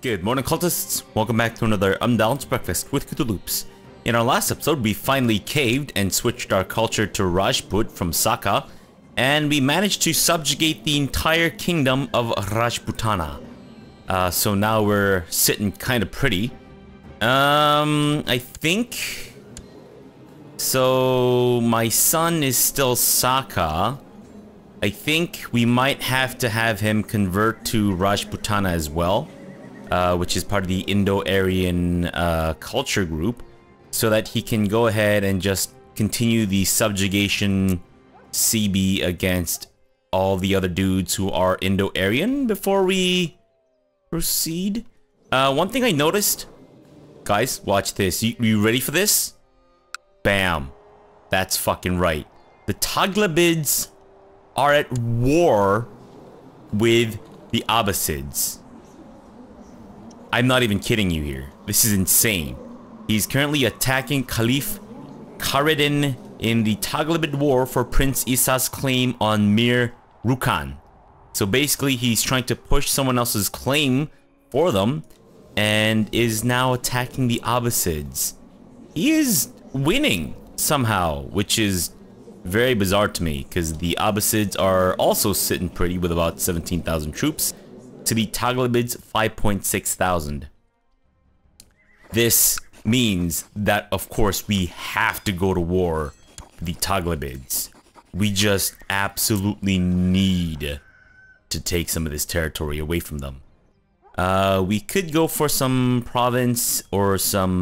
Good morning, cultists. Welcome back to another Unbalanced Breakfast with CthuLoops. In our last episode, we finally caved and switched our culture to Rajput from Saka, and we managed to subjugate the entire kingdom of Rajputana. So now we're sitting kind of pretty. I think... So, my son is still Saka. I think we might have to have him convert to Rajputana as well. Which is part of the Indo-Aryan culture group, so that he can go ahead and just continue the subjugation CB against all the other dudes who are Indo-Aryan before we proceed. One thing I noticed, guys, watch this. You ready for this? Bam. That's fucking right. The Taghlabids are at war with the Abbasids. I'm not even kidding you here. This is insane. He's currently attacking Caliph Khaireddin in the Taghlabid War for Prince Isa's claim on Mir Rukn. So basically, he's trying to push someone else's claim for them and is now attacking the Abbasids. He is winning somehow, which is very bizarre to me because the Abbasids are also sitting pretty with about 17,000 troops. To the Taghlabids 5,600. This means that, of course, we have to go to war with the Taghlabids. We just absolutely need to take some of this territory away from them. We could go for some province or some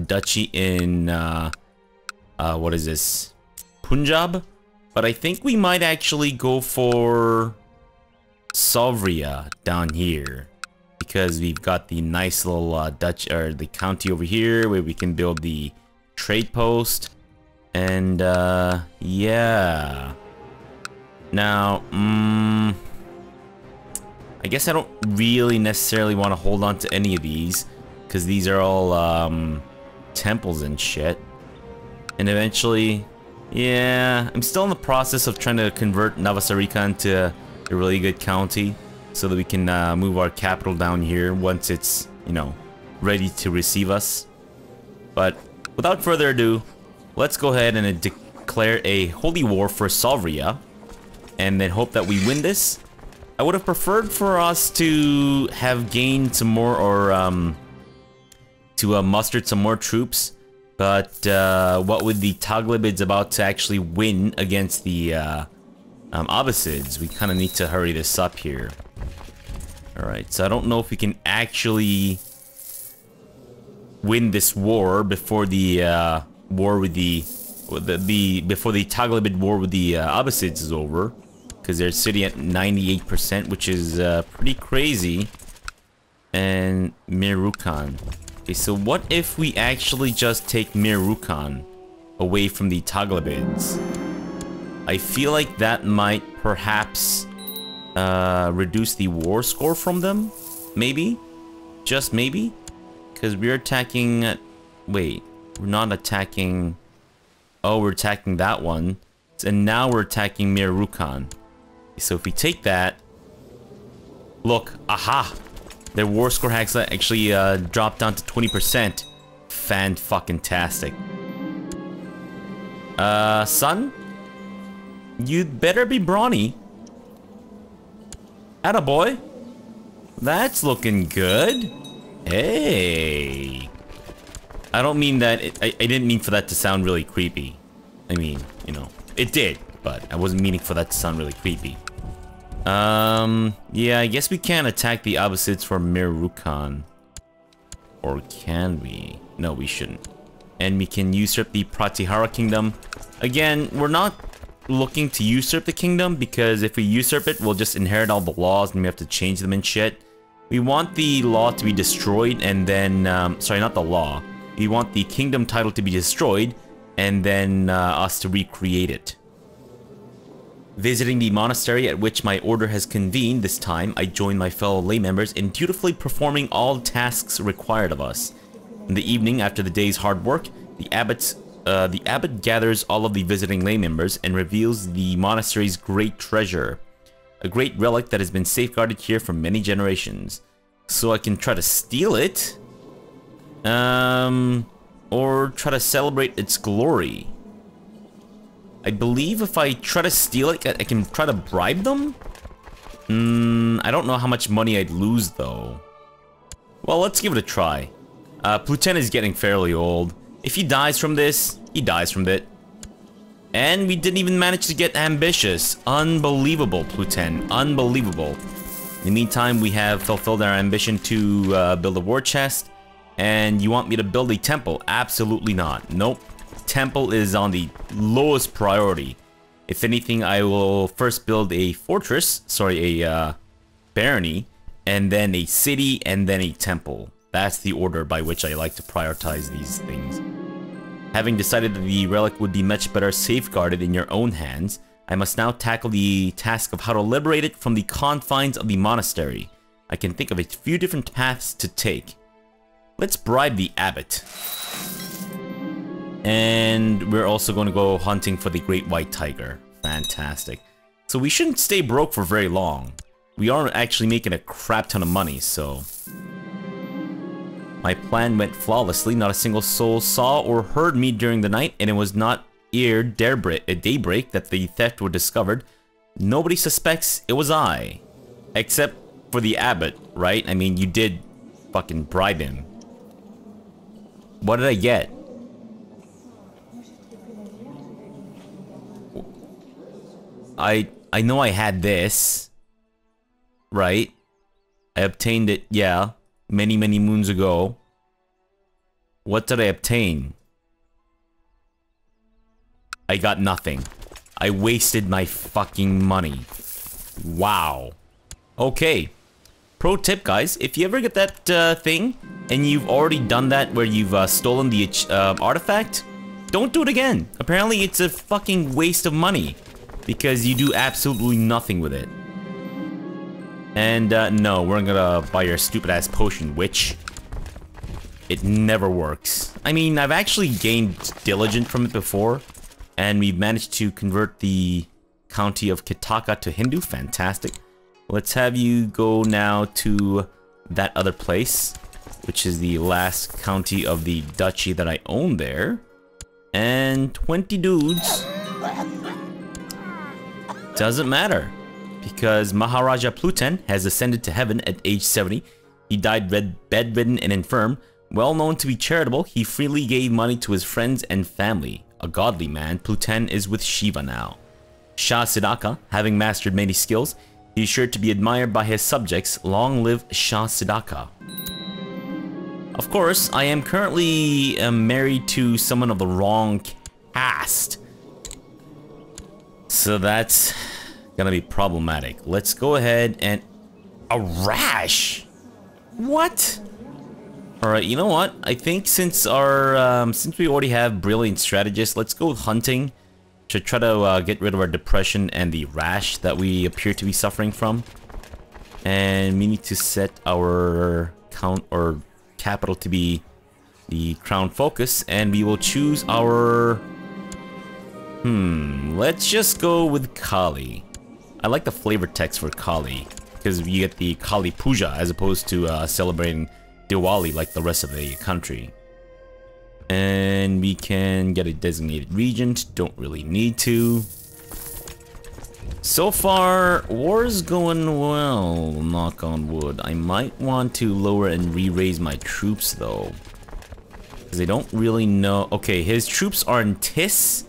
duchy in, what is this? Punjab? But I think we might actually go for Sovria down here, because we've got the nice little Dutch or the county over here where we can build the trade post, and yeah. Now, I guess I don't really necessarily want to hold on to any of these because these are all temples and shit. And eventually, yeah, I'm still in the process of trying to convert Navasarika into a really good county so that we can move our capital down here once it's, you know, ready to receive us. But without further ado, let's go ahead and declare a holy war for Sovria and then hope that we win this. I would have preferred for us to have gained some more, or to mustered some more troops, but what with the Taghlabids about to actually win against the Abbasids, we kind of need to hurry this up here. Alright, so I don't know if we can actually win this war before the war with before the Taghlabid war with the Abbasids is over, because they're sitting at 98%, which is pretty crazy. And Mir Rukn. Okay, so what if we actually just take Mir Rukn away from the Taghlabids? I feel like that might perhaps reduce the war score from them. Maybe. Just maybe. Because we're attacking... Wait. We're not attacking... Oh, we're attacking that one. And now we're attacking Mir Rukn. So if we take that... Look. Aha! Their war score has actually dropped down to 20%. Fan-fucking-tastic. Son? You'd better be brawny. Attaboy. That's looking good. Hey. I don't mean that... I didn't mean for that to sound really creepy. I mean, you know, it did, but I wasn't meaning for that to sound really creepy. Yeah, I guess we can't attack the Abbasids for Mir Rukn. Or can we? No, we shouldn't. And we can usurp the Pratihara kingdom. Again, we're not looking to usurp the kingdom, because if we usurp it, we'll just inherit all the laws and we have to change them and shit. We want the law to be destroyed and then, sorry, not the law. We want the kingdom title to be destroyed and then us to recreate it. Visiting the monastery at which my order has convened this time, I join my fellow lay members in dutifully performing all tasks required of us. In the evening, after the day's hard work, the abbot gathers all of the visiting lay members and reveals the monastery's great treasure, a great relic that has been safeguarded here for many generations. so I can try to steal it. Or try to celebrate its glory. I believe if I try to steal it, I can try to bribe them? I don't know how much money I'd lose, though. Well, let's give it a try. Pluten is getting fairly old. If he dies from this, he dies from it. And we didn't even manage to get ambitious. Unbelievable, Pluten. Unbelievable. In the meantime, we have fulfilled our ambition to build a war chest. And you want me to build a temple? Absolutely not. Nope. Temple is on the lowest priority. If anything, I will first build a fortress. Sorry, a barony. And then a city, and then a temple. That's the order by which I like to prioritize these things. Having decided that the relic would be much better safeguarded in your own hands, I must now tackle the task of how to liberate it from the confines of the monastery. I can think of a few different paths to take. Let's bribe the abbot. And we're also going to go hunting for the great white tiger. Fantastic. So we shouldn't stay broke for very long. We are actually making a crap ton of money, so... My plan went flawlessly. Not a single soul saw or heard me during the night, and it was not ere daybreak that the theft was discovered. Nobody suspects it was I. Except for the abbot, right? I mean, you did fucking bribe him. What did I get? I know I had this. Right? I obtained it, yeah. Many moons ago. What did I obtain? I got nothing. I wasted my fucking money. Wow. Okay. Pro tip, guys. If you ever get that thing, and you've already done that where you've stolen the artifact, don't do it again. Apparently it's a fucking waste of money. Because you do absolutely nothing with it. And no, we're gonna buy your stupid ass potion, witch. It never works. I mean, I've actually gained diligent from it before. And we've managed to convert the county of Kitaka to Hindu. Fantastic. Let's have you go now to that other place, which is the last county of the duchy that I own there. And 20 dudes. Doesn't matter. Because Maharaja Pluten has ascended to heaven at age 70. He died bedridden and infirm. Well known to be charitable, he freely gave money to his friends and family. A godly man, Pluten is with Shiva now. Shah Siddhaka, having mastered many skills, he is sure to be admired by his subjects. Long live Shah Siddhaka. Of course, I am currently married to someone of the wrong caste. So that's gonna be problematic. Let's go ahead and... A rash? What? Alright, you know what? I think since our... since we already have brilliant strategists, let's go hunting to try to get rid of our depression and the rash that we appear to be suffering from. And we need to set our count or capital to be the crown focus, and we will choose our... let's just go with Kali. I like the flavor text for Kali, because you get the Kali Puja as opposed to celebrating Diwali like the rest of the country. And we can get a designated regent, don't really need to. So far, war's going well, knock on wood. I might want to lower and re-raise my troops though. Because I don't really know. Okay, his troops are in Tis.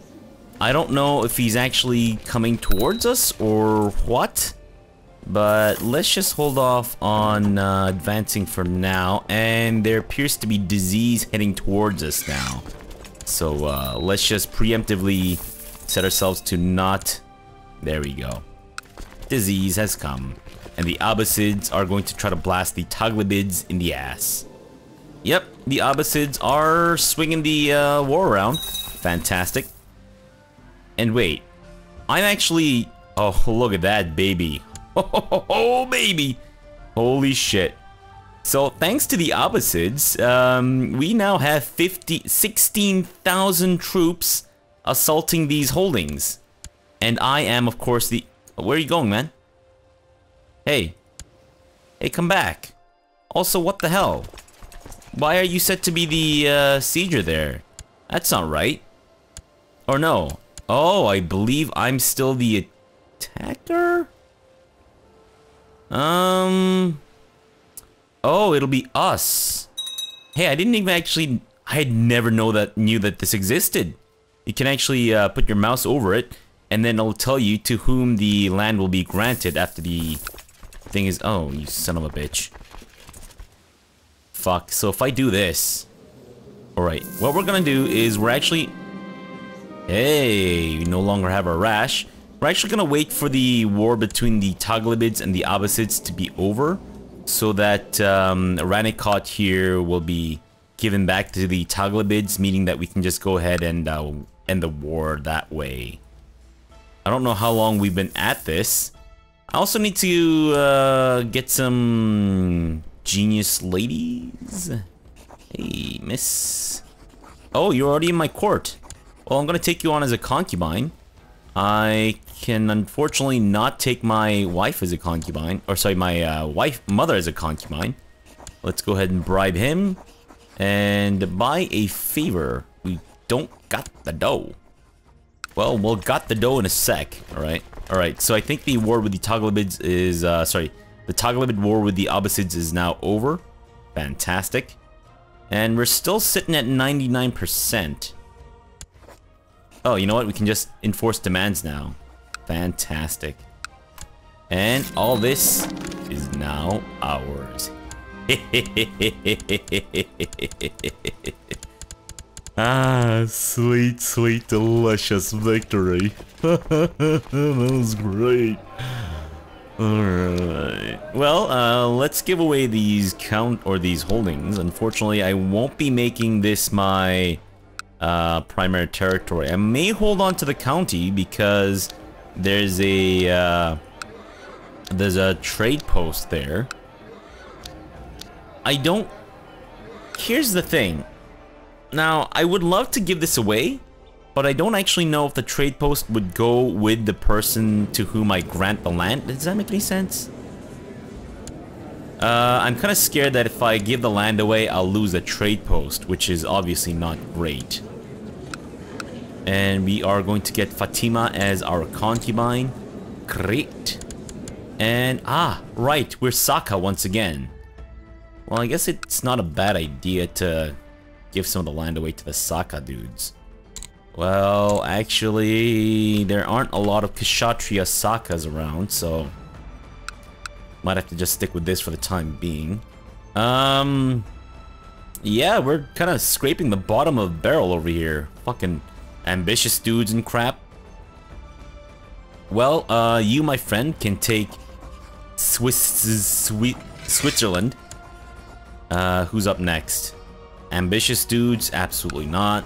I don't know if he's actually coming towards us or what. But let's just hold off on advancing for now. And there appears to be disease heading towards us now. So let's just preemptively set ourselves to not... There we go. Disease has come. And the Abbasids are going to try to blast the Taglibids in the ass. Yep, the Abbasids are swinging the war around. Fantastic. And wait, I'm actually... Oh, look at that, baby. Oh, baby. Holy shit. So, thanks to the Abbasids, we now have 16,000 troops assaulting these holdings. And I am, of course, the... Where are you going, man? Hey. Hey, come back. Also, what the hell? Why are you set to be the sieger there? That's not right. Or no. Oh, I believe I'm still the attacker? Oh, it'll be us. Hey, I didn't even actually... I had never knew that this existed. You can actually put your mouse over it, and then it'll tell you to whom the land will be granted after the thing is... Oh, you son of a bitch. Fuck, so if I do this... Alright, what we're gonna do is we're actually... Hey, we no longer have our rash. We're actually gonna wait for the war between the Taghlabids and the Abbasids to be over, so that Ranikot here will be given back to the Taghlabids, meaning that we can just go ahead and end the war that way. I don't know how long we've been at this. I also need to get some genius ladies. Hey, miss. Oh, you're already in my court. Well, I'm gonna take you on as a concubine. I can unfortunately not take my wife as a concubine, or sorry, my mother as a concubine. Let's go ahead and bribe him and buy a favor. We don't got the dough. Well, we'll got the dough in a sec. All right. So I think the war with the Taghlabids is the Taghlabid war with the Abbasids is now over. Fantastic. And we're still sitting at 99%. Oh, you know what? We can just enforce demands now. Fantastic. And all this is now ours. Ah, sweet, sweet, delicious victory. That was great. Alright. Well, let's give away these these holdings. Unfortunately, I won't be making this my primary territory. I may hold on to the county because there's a trade post there. Here's the thing. Now, I would love to give this away, but I don't actually know if the trade post would go with the person to whom I grant the land. Does that make any sense? I'm kind of scared that if I give the land away, I'll lose the trade post, which is obviously not great. And we are going to get Fatima as our concubine. Great. And, right, we're Saka once again. Well, I guess it's not a bad idea to give some of the land away to the Saka dudes. Well, actually, there aren't a lot of Kshatriya Sakas around, so... Might have to just stick with this for the time being. Yeah, we're kind of scraping the bottom of the barrel over here. Fucking ambitious dudes and crap. Well, you, my friend, can take Switzerland. Who's up next? Ambitious dudes? Absolutely not.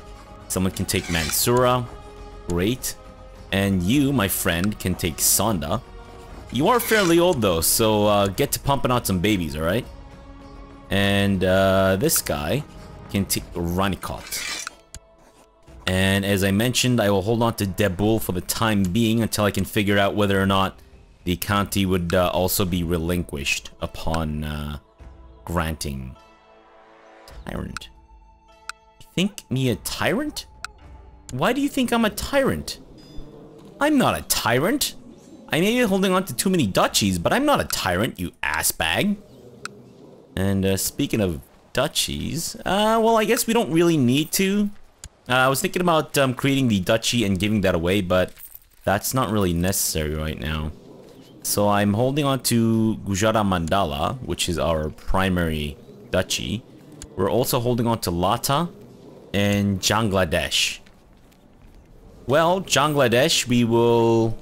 Someone can take Mansura. Great. And you, my friend, can take Sonda. You are fairly old though, so get to pumping out some babies, alright? And this guy can take Ranikot. And as I mentioned, I will hold on to Debul for the time being until I can figure out whether or not the county would also be relinquished upon granting. Tyrant. You think me a tyrant? Why do you think I'm a tyrant? I'm not a tyrant. I may be holding on to too many duchies, but I'm not a tyrant, you assbag. And speaking of duchies, well, I guess we don't really need to. I was thinking about creating the duchy and giving that away, but that's not really necessary right now. So I'm holding on to Gujarat Mandala, which is our primary duchy. We're also holding on to Lata and Bangladesh. Well, Bangladesh, we will...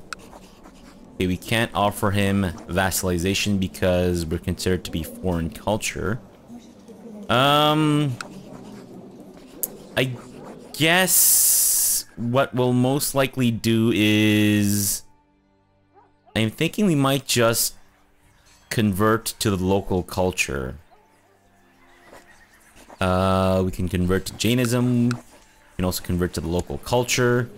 Okay, we can't offer him vassalization because we're considered to be foreign culture. I guess what we'll most likely do is... I'm thinking we might just convert to the local culture. We can convert to Jainism. We can also convert to the local culture.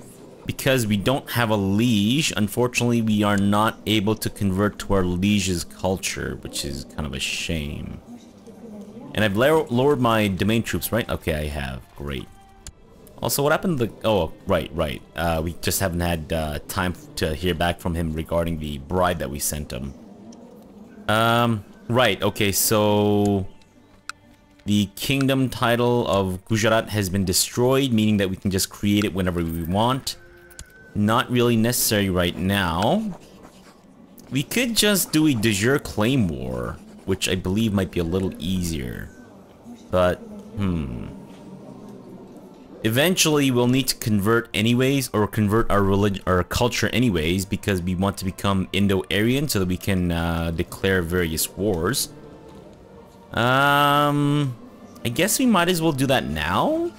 Because we don't have a liege, unfortunately, we are not able to convert to our liege's culture, which is kind of a shame. And I've lowered my domain troops, right? Okay, I have. Great. Also, what happened to the... Oh, right. We just haven't had time to hear back from him regarding the bribe that we sent him. Right, okay, so... The kingdom title of Gujarat has been destroyed, meaning that we can just create it whenever we want. Not really necessary right now. We could just do a de jure claim war, which I believe might be a little easier. But, eventually, we'll need to convert anyways, or convert our religion or culture anyways, because we want to become Indo-Aryan so that we can declare various wars. I guess we might as well do that now.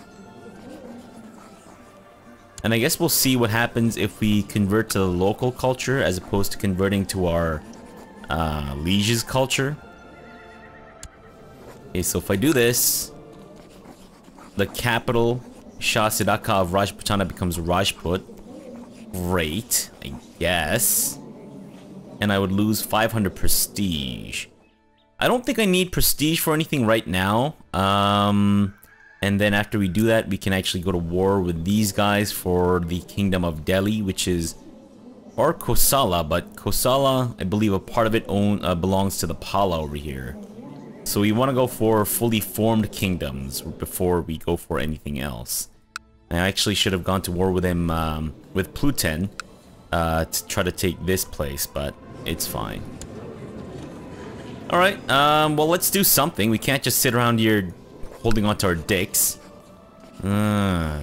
And I guess we'll see what happens if we convert to the local culture as opposed to converting to our liege's culture. Okay, so if I do this, the capital, Shah Siddhaka of Rajputana becomes Rajput. Great, I guess. And I would lose 500 prestige. I don't think I need prestige for anything right now. And then after we do that, we can actually go to war with these guys for the Kingdom of Delhi, which is... Or Kosala, but Kosala, I believe a part of it belongs to the Pala over here. So we want to go for fully formed kingdoms before we go for anything else. I actually should have gone to war with him, with Pluton, to try to take this place, but it's fine. Alright, well, let's do something. We can't just sit around here holding on to our dicks. De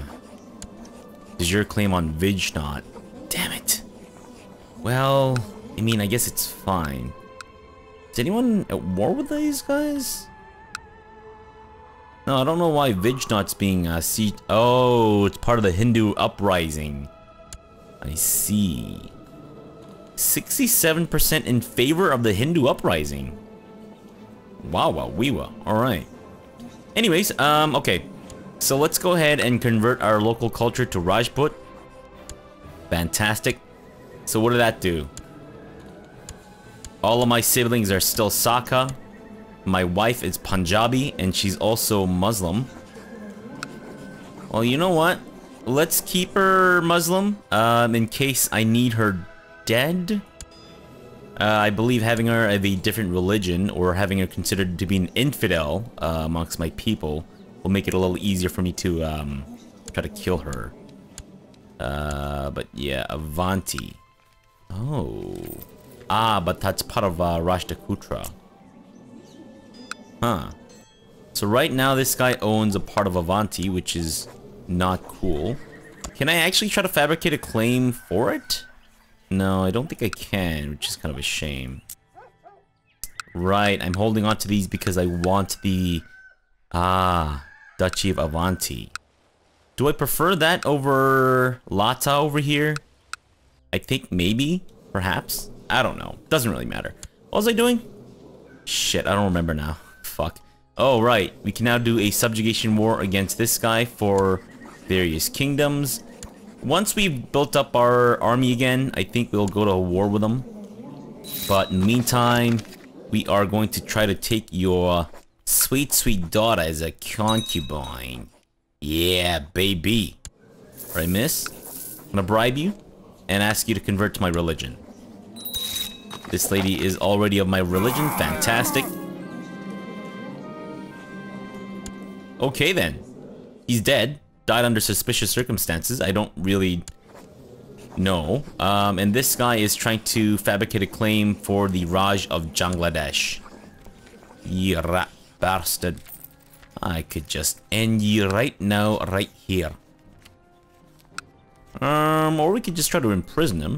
jure claim on Vijnot. Damn it. Well, I mean, I guess it's fine. Is anyone at war with these guys? No, I don't know why Vijnot's being sieged. Oh, it's part of the Hindu uprising. I see. 67% in favor of the Hindu uprising. Wow, weewa. Alright. Anyways, okay. So let's go ahead and convert our local culture to Rajput. Fantastic. So what did that do? All of my siblings are still Saka. My wife is Punjabi, and she's also Muslim. Well, you know what? Let's keep her Muslim, in case I need her dead. I believe having her of a different religion, or having her considered to be an infidel amongst my people, will make it a little easier for me to try to kill her. But yeah, Avanti. Oh. Ah, but that's part of Rashtrakuta. Huh. So right now this guy owns a part of Avanti, which is not cool. Can I actually try to fabricate a claim for it? No, I don't think I can, which is kind of a shame. Right, I'm holding on to these because I want the... Duchy of Avanti. Do I prefer that over Lata over here? I think maybe, perhaps. I don't know. Doesn't really matter. What was I doing? Shit, I don't remember now. Fuck. Oh, right. We can now do a subjugation war against this guy for various kingdoms. Once we've built up our army again, I think we'll go to a war with them. But in the meantime, we are going to try to take your sweet, sweet daughter as a concubine. Yeah, baby. Right, miss? I'm gonna bribe you and ask you to convert to my religion. This lady is already of my religion. Fantastic. Okay, then. He's dead. Died under suspicious circumstances. I don't really know. And this guy is trying to fabricate a claim for the Raj of Bangladesh. You rat bastard. I could just end you right now, right here. Or we could just try to imprison him.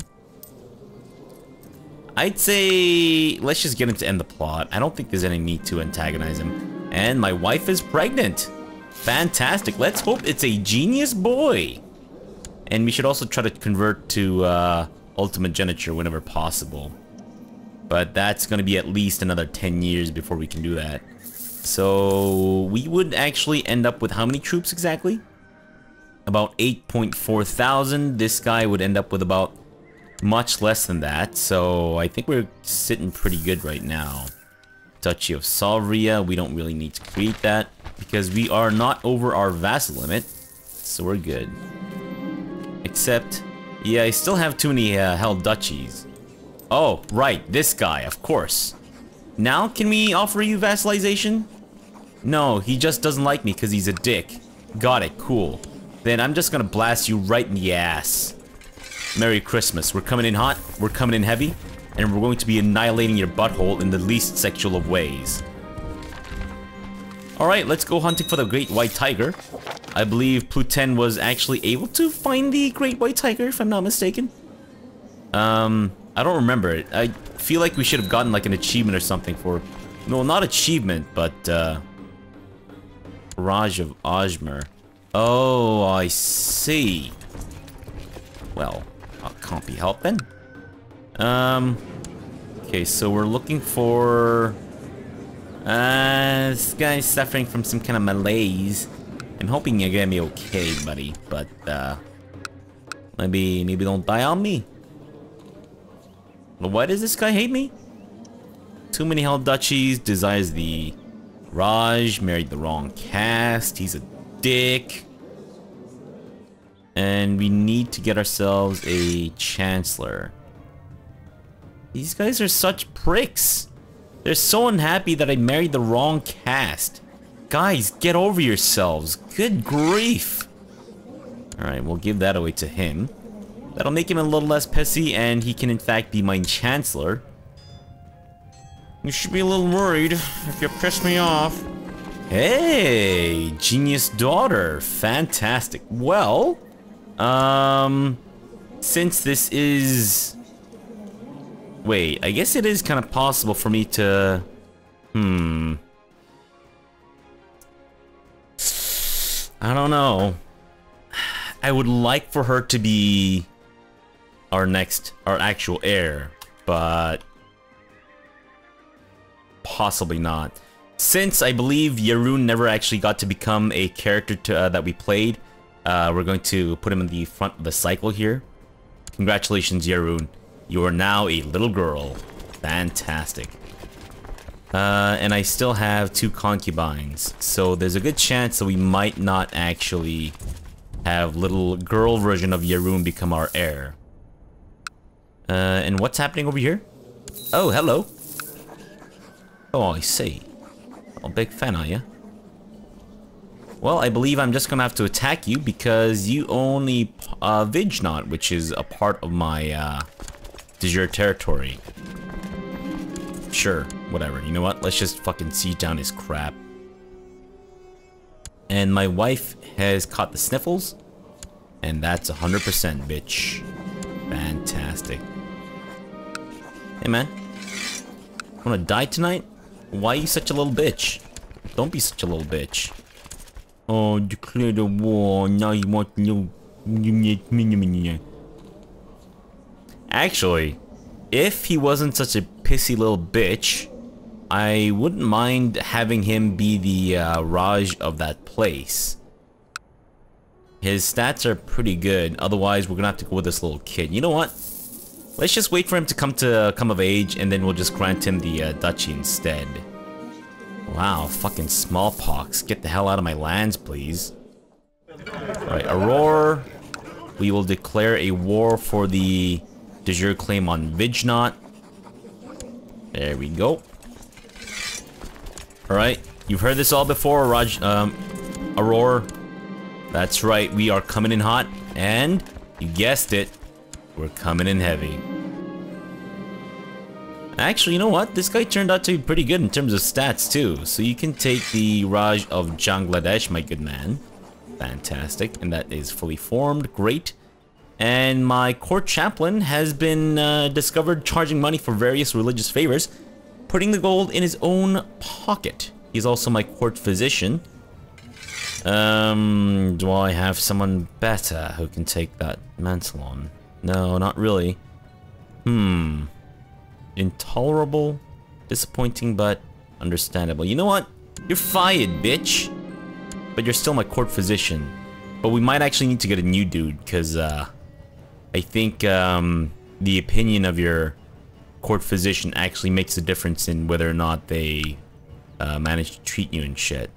I'd say let's just get him to end the plot. I don't think there's any need to antagonize him. And my wife is pregnant. Fantastic. Let's hope it's a genius boy. And we should also try to convert to ultimate geniture whenever possible. But that's going to be at least another 10 years before we can do that. So we would actually end up with how many troops exactly? About 8.4 thousand. This guy would end up with about much less than that. So I think we're sitting pretty good right now. Duchy of Salvria, we don't really need to create that because we are not over our vassal limit, so we're good. Except, yeah, I still have too many held duchies. Oh, right, this guy, of course. Now, can we offer you vassalization? No, he just doesn't like me because he's a dick. Got it, cool. Then I'm just gonna blast you right in the ass. Merry Christmas. We're coming in hot, we're coming in heavy, and we're going to be annihilating your butthole in the least sexual of ways. Alright, let's go hunting for the Great White Tiger. I believe Pluten was actually able to find the Great White Tiger, if I'm not mistaken. I don't remember it. I feel like we should have gotten like an achievement or something for... No, not achievement, but Raj of Ajmer. Oh, I see. Well, can't be helped then. Okay, so we're looking for... this guy's suffering from some kind of malaise. I'm hoping you're gonna be okay, buddy, but, maybe don't die on me. Why does this guy hate me? Too many held duchies, desires the Raj, married the wrong caste, he's a dick. And we need to get ourselves a chancellor. These guys are such pricks. They're so unhappy that I married the wrong caste. Guys, get over yourselves. Good grief. Alright, we'll give that away to him. That'll make him a little less pissy, and he can in fact be my chancellor. You should be a little worried if you piss me off. Hey, genius daughter. Fantastic. Well, since this is... Wait, I guess it is kind of possible for me to... I don't know. I would like for her to be our actual heir, but possibly not. Since I believe Yarun never actually got to become a character that we played, we're going to put him in the front of the cycle here. Congratulations, Yarun. You are now a little girl. Fantastic. And I still have 2 concubines, so there's a good chance that we might not actually have little girl version of Yarun become our heir. And what's happening over here? Oh, hello. Oh, I see. Oh, big fan, are you? Well, I believe I'm just gonna have to attack you because you own the Vijnot, which is a part of my de jure territory. Sure, whatever. You know what? Let's just fucking siege down his crap. And my wife has caught the sniffles, and that's 100%, bitch. Fantastic. Hey, man. Wanna die tonight? Why are you such a little bitch? Don't be such a little bitch. Oh, declare the war. Now you want no... Actually, if he wasn't such a pissy little bitch, I wouldn't mind having him be the Raj of that place. His stats are pretty good, otherwise we're gonna have to go with this little kid. You know what? Let's just wait for him to come of age, and then we'll just grant him the duchy instead. Wow, fucking smallpox. Get the hell out of my lands, please. Alright, Aurora. We will declare a war for the de jure claim on Vijnot. There we go. Alright, you've heard this all before, Aurora. That's right, we are coming in hot, and you guessed it, we're coming in heavy. Actually, you know what? This guy turned out to be pretty good in terms of stats too. So you can take the Raj of Bangladesh, my good man. Fantastic, and that is fully formed, great. And my court chaplain has been discovered charging money for various religious favors, putting the gold in his own pocket. He's also my court physician. Do I have someone better who can take that mantle on? No, not really. Intolerable, disappointing, but understandable. You know what? You're fired, bitch. But you're still my court physician. But we might actually need to get a new dude, because, I think, the opinion of your court physician actually makes a difference in whether or not they manage to treat you and shit.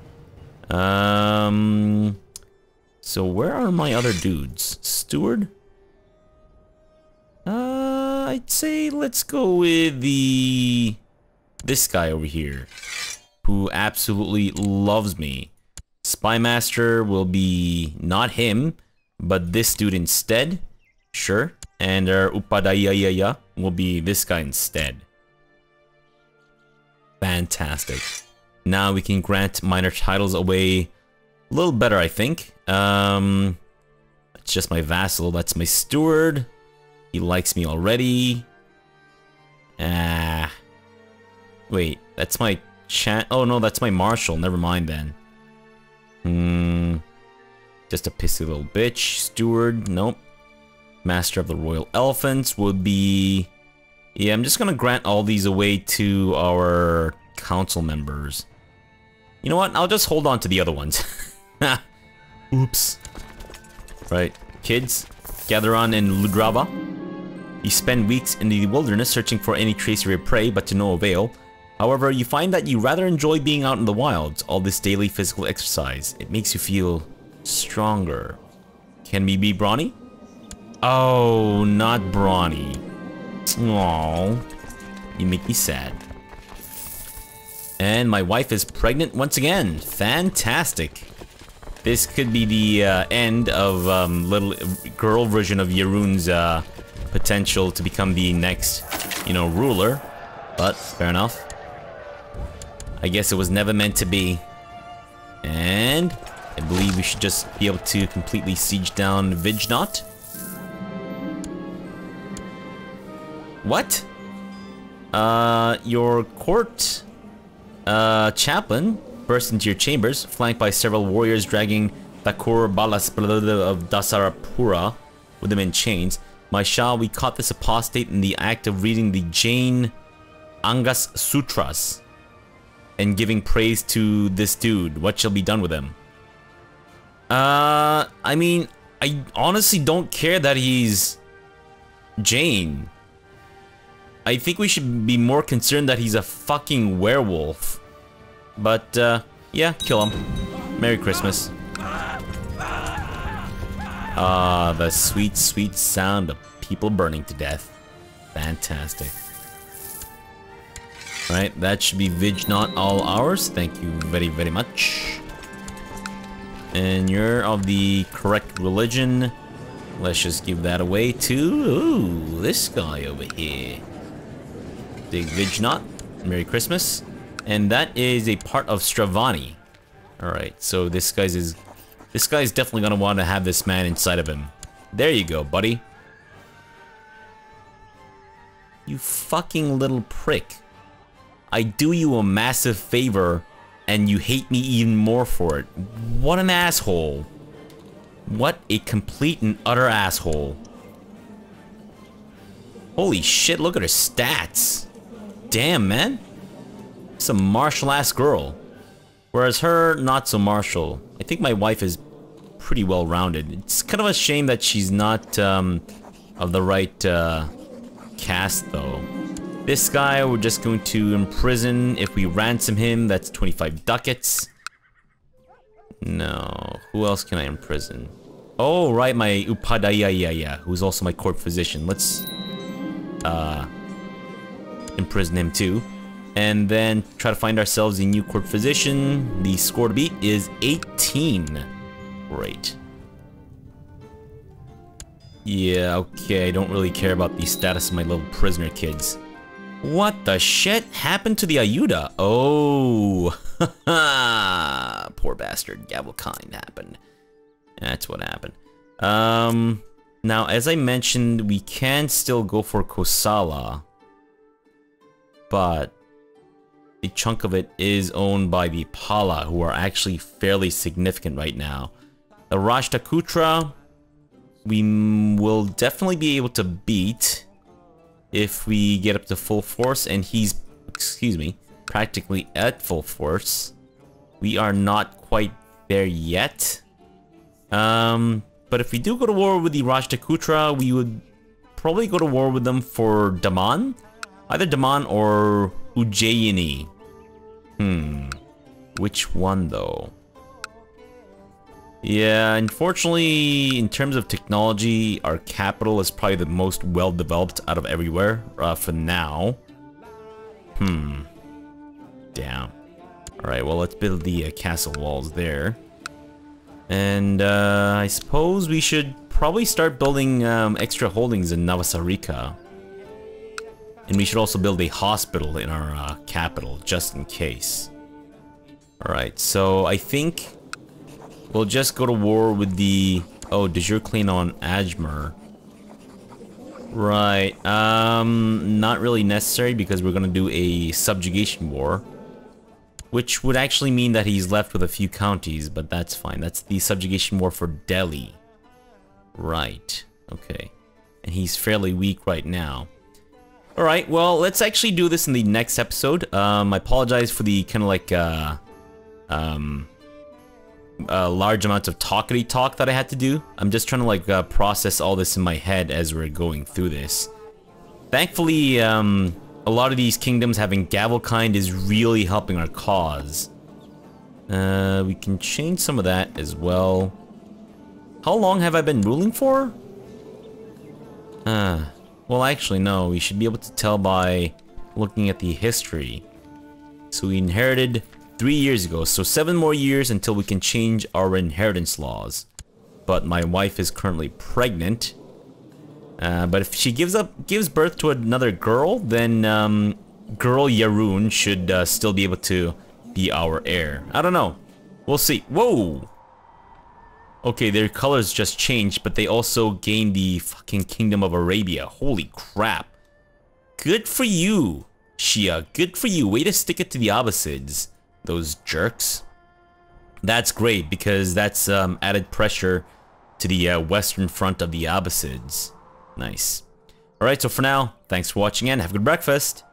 So where are my other dudes? Steward? I'd say let's go with this guy over here, who absolutely loves me. Spy Master will be not him, but this dude instead. Sure. And our Upadhyaya will be this guy instead. Fantastic. Now we can grant minor titles away a little better, I think. That's just my vassal. That's my steward. He likes me already. Wait, that's my oh no, that's my marshal. Never mind then. Just a pissy little bitch. Steward, nope. Master of the Royal Elephants would be... Yeah, I'm just gonna grant all these away to our council members. You know what? I'll just hold on to the other ones. Oops. Right, kids, gather on in Ludrava. You spend weeks in the wilderness searching for any trace of your prey, but to no avail. However, you find that you rather enjoy being out in the wilds, all this daily physical exercise. It makes you feel stronger. Can we be brawny? Oh, not brawny. Aww. You make me sad. And my wife is pregnant once again. Fantastic. This could be the end of little girl version of Yeroon's potential to become the next, you know, ruler. But, fair enough. I guess it was never meant to be. And I believe we should just be able to completely siege down Vijnot. What? Your court chaplain burst into your chambers, flanked by several warriors dragging Thakur Balas of Dasarapura with them in chains. My Shah, we caught this apostate in the act of reading the Jain Angas Sutras and giving praise to this dude. What shall be done with him? I mean, I honestly don't care that he's Jain. I think we should be more concerned that he's a fucking werewolf. But, yeah, kill him. Merry Christmas. Ah, the sweet, sweet sound of people burning to death. Fantastic. Right, that should be Vijnot all ours. Thank you very, very much. And you're of the correct religion. Let's just give that away to, ooh, this guy over here. Big Vijnot. Merry Christmas. And that is a part of Stravani. Alright, so this guy's definitely gonna want to have this man inside of him. There you go, buddy. You fucking little prick. I do you a massive favor, and you hate me even more for it. What an asshole. What a complete and utter asshole. Holy shit, look at her stats. Damn, man. Some martial-ass girl. Whereas her, not so martial. I think my wife is pretty well-rounded. It's kind of a shame that she's not of the right caste, though. This guy, we're just going to imprison. If we ransom him, that's 25 ducats. No. Who else can I imprison? Oh, right, my Upadhyaya, who's also my court physician. Let's imprison him too. And then try to find ourselves a new court physician. The score to beat is 18. Great. Yeah, okay, I don't really care about the status of my little prisoner kids. What the shit happened to the Ayuda? Oh, poor bastard. Gavelkind happened. That's what happened. Now, as I mentioned, we can still go for Kosala, but a chunk of it is owned by the Pala, who are actually fairly significant right now. The Rashtrakuta, we will definitely be able to beat if we get up to full force, and he's, excuse me, practically at full force. We are not quite there yet. But if we do go to war with the Rashtrakuta, we would probably go to war with them for Daman, Either Daman or Ujjayini. Which one, though? Yeah, unfortunately, in terms of technology, our capital is probably the most well-developed out of everywhere, for now. Damn. Alright, well, let's build the castle walls there. And, I suppose we should probably start building, extra holdings in Navasarika. And we should also build a hospital in our, capital, just in case. Alright, so I think we'll just go to war with the... Oh, de jure claim on Ajmer. Right, not really necessary because we're gonna do a subjugation war. Which would actually mean that he's left with a few counties, but that's fine. That's the subjugation war for Delhi. Right, okay. And he's fairly weak right now. Alright, well, let's actually do this in the next episode. I apologize for the kind of like, large amount of talkity talk that I had to do. I'm just trying to like process all this in my head as we're going through this. Thankfully, a lot of these kingdoms having Gavelkind is really helping our cause. We can change some of that as well. How long have I been ruling for? Well, actually, no. We should be able to tell by looking at the history. So we inherited 3 years ago, so 7 more years until we can change our inheritance laws. But my wife is currently pregnant. But if she gives birth to another girl, then girl Yarun should still be able to be our heir. I don't know. We'll see. Whoa! Okay, their colors just changed, but they also gained the fucking Kingdom of Arabia. Holy crap. Good for you, Shia. Good for you. Way to stick it to the Abbasids. Those jerks. That's great, because that's added pressure to the western front of the Abbasids. Nice. Alright, so for now, thanks for watching and have a good breakfast.